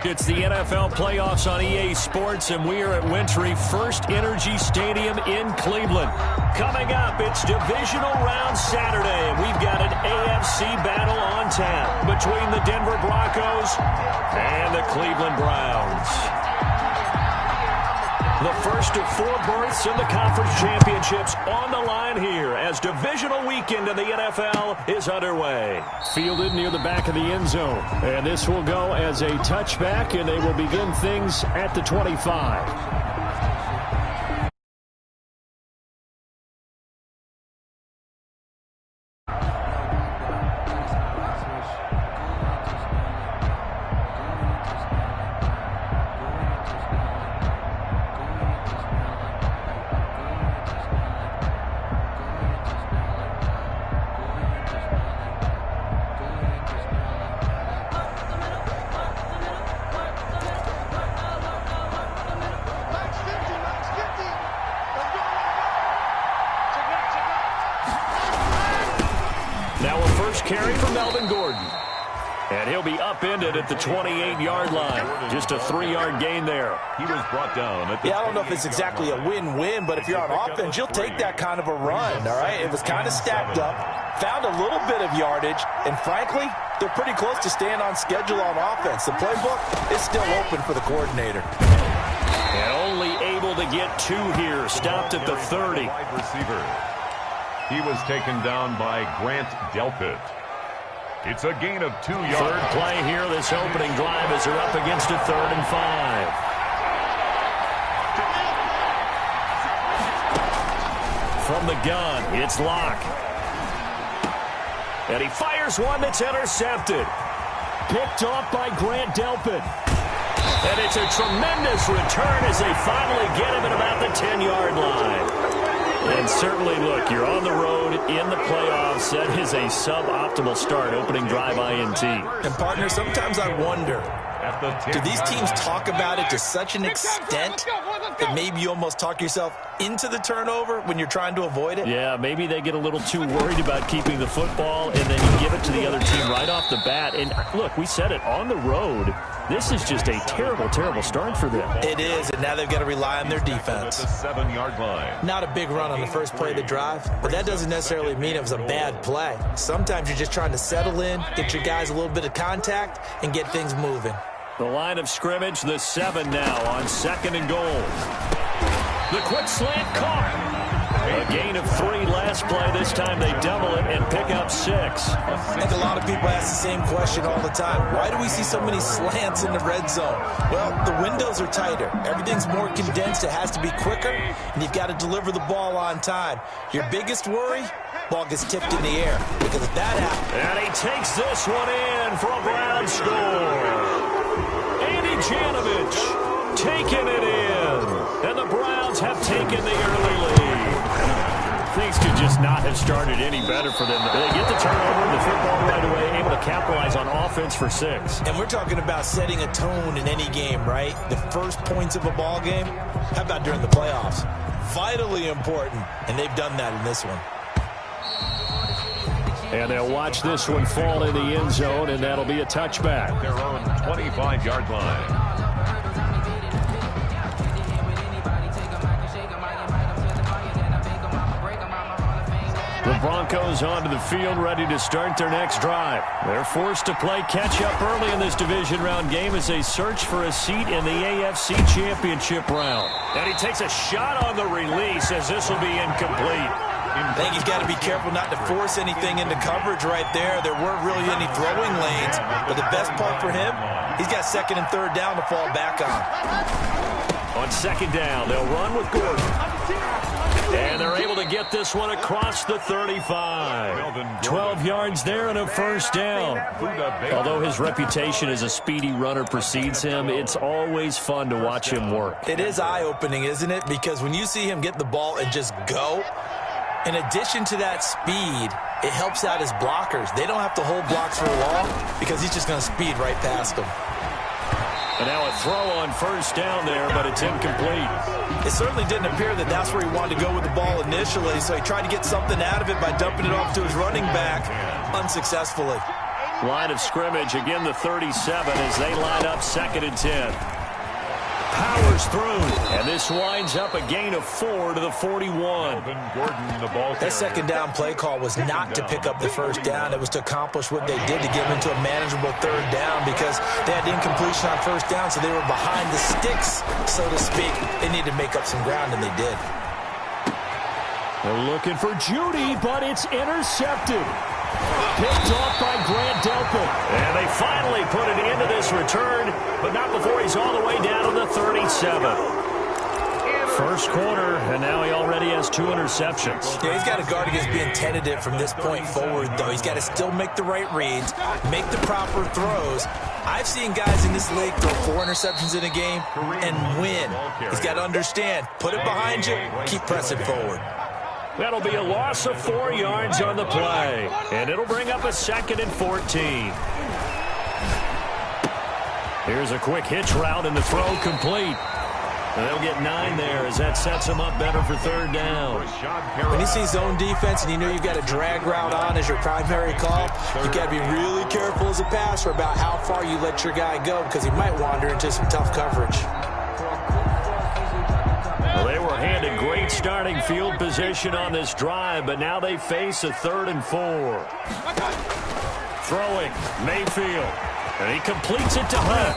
It's the NFL playoffs on EA Sports, and we are at Wintry First Energy Stadium in Cleveland. Coming up, it's divisional round Saturday, and we've got an AFC battle on tap between the Denver Broncos and the Cleveland Browns. The first of 4 berths in the conference championships on the line here as divisional weekend in the NFL is underway. Fielded near the back of the end zone. And this will go as a touchback, and they will begin things at the 25. Carry from Melvin Gordon. And he'll be upended at the 28-yard line. Just a 3-yard gain there. He was brought down. I don't know if it's exactly a win-win, but if you're on offense, you'll take that kind of a run, all right? It was kind of stacked up, found a little bit of yardage, and frankly, they're pretty close to staying on schedule on offense. The playbook is still open for the coordinator. And only able to get 2 here. Stopped at the 30. Wide receiver. He was taken down by Grant Delpit. It's a gain of 2 yards. Third play here, this opening drive as they're up against a 3rd and 5. From the gun, it's Locke. And he fires one that's intercepted. Picked off by Grant Delpit. And it's a tremendous return as they finally get him at about the 10-yard line. And certainly, look, you're on the road in the playoffs. That is a suboptimal start, opening drive INT. And, partner, sometimes I wonder, do these teams talk about it to such an extent that maybe you almost talk yourself into the turnover when you're trying to avoid it? Yeah, maybe they get a little too worried about keeping the football, and then you give it to the other team right off the bat. And, look, we said it, on the road, this is just a terrible, terrible start for them. It is, and now they've got to rely on their defense. The 7-yard line. Not a big run on the first play of the drive, but that doesn't necessarily mean it was a bad play. Sometimes you're just trying to settle in, get your guys a little bit of contact, and get things moving. The line of scrimmage, the 7 now on 2nd and goal. The quick slant caught. A gain of 3 last play. This time they double it and pick up 6. I think a lot of people ask the same question all the time. Why do we see so many slants in the red zone? Well, the windows are tighter. Everything's more condensed. It has to be quicker, and you've got to deliver the ball on time. Your biggest worry? Ball gets tipped in the air. Because if that happens... And he takes this one in for a Brown score. Andy Janovich taking it in. And the Browns have taken the early lead. Things could just not have started any better for them. They get the turnover, the football right away, able to capitalize on offense for 6. And we're talking about setting a tone in any game, right? The first points of a ball game. How about during the playoffs? Vitally important, and they've done that in this one. And they'll watch this one fall in the end zone, and that'll be a touchback. Their own 25-yard line. The Broncos onto the field, ready to start their next drive. They're forced to play catch-up early in this division round game as they search for a seat in the AFC Championship round. And he takes a shot on the release as this will be incomplete. I think he's got to be careful not to force anything into coverage right there. There weren't really any throwing lanes, but the best part for him, he's got 2nd and 3rd down to fall back on. On 2nd down, they'll run with Gordon. And they're able to get this one across the 35. 12 yards there and a 1st down. Although his reputation as a speedy runner precedes him, it's always fun to watch him work. It is eye-opening, isn't it? Because when you see him get the ball and just go, in addition to that speed, it helps out his blockers. They don't have to hold blocks for long because he's just going to speed right past them. And now a throw on 1st down there, but it's incomplete. It certainly didn't appear that that's where he wanted to go with the ball initially, so he tried to get something out of it by dumping it off to his running back unsuccessfully. Line of scrimmage, again the 37 as they line up 2nd and 10. Powers through, and this winds up a gain of 4 to the 41. That second down play call was not to pick up the first down. It was to accomplish what they did to get them into a manageable 3rd down because they had incompletion on 1st down, so they were behind the sticks, so to speak. They needed to make up some ground, and they did. They're looking for Judy, but it's intercepted. Picked off by Grant Delpit. And they finally put an end to this return, but not before he's all the way down to the 37. First quarter, and now he already has 2 interceptions. Yeah, he's got to guard against being tentative from this point forward, though. He's got to still make the right reads, make the proper throws. I've seen guys in this league throw 4 interceptions in a game and win. He's got to understand, put it behind you, keep pressing forward. That'll be a loss of 4 yards on the play, and it'll bring up a 2nd and 14. Here's a quick hitch route, and the throw complete. And they'll get 9 there as that sets them up better for 3rd down. When you see zone defense and you know you've got a drag route on as your primary call, you've got to be really careful as a passer about how far you let your guy go because he might wander into some tough coverage. Well, they were handed great starting field position on this drive, but now they face a 3rd and 4. Throwing, Mayfield. And he completes it to Hunt.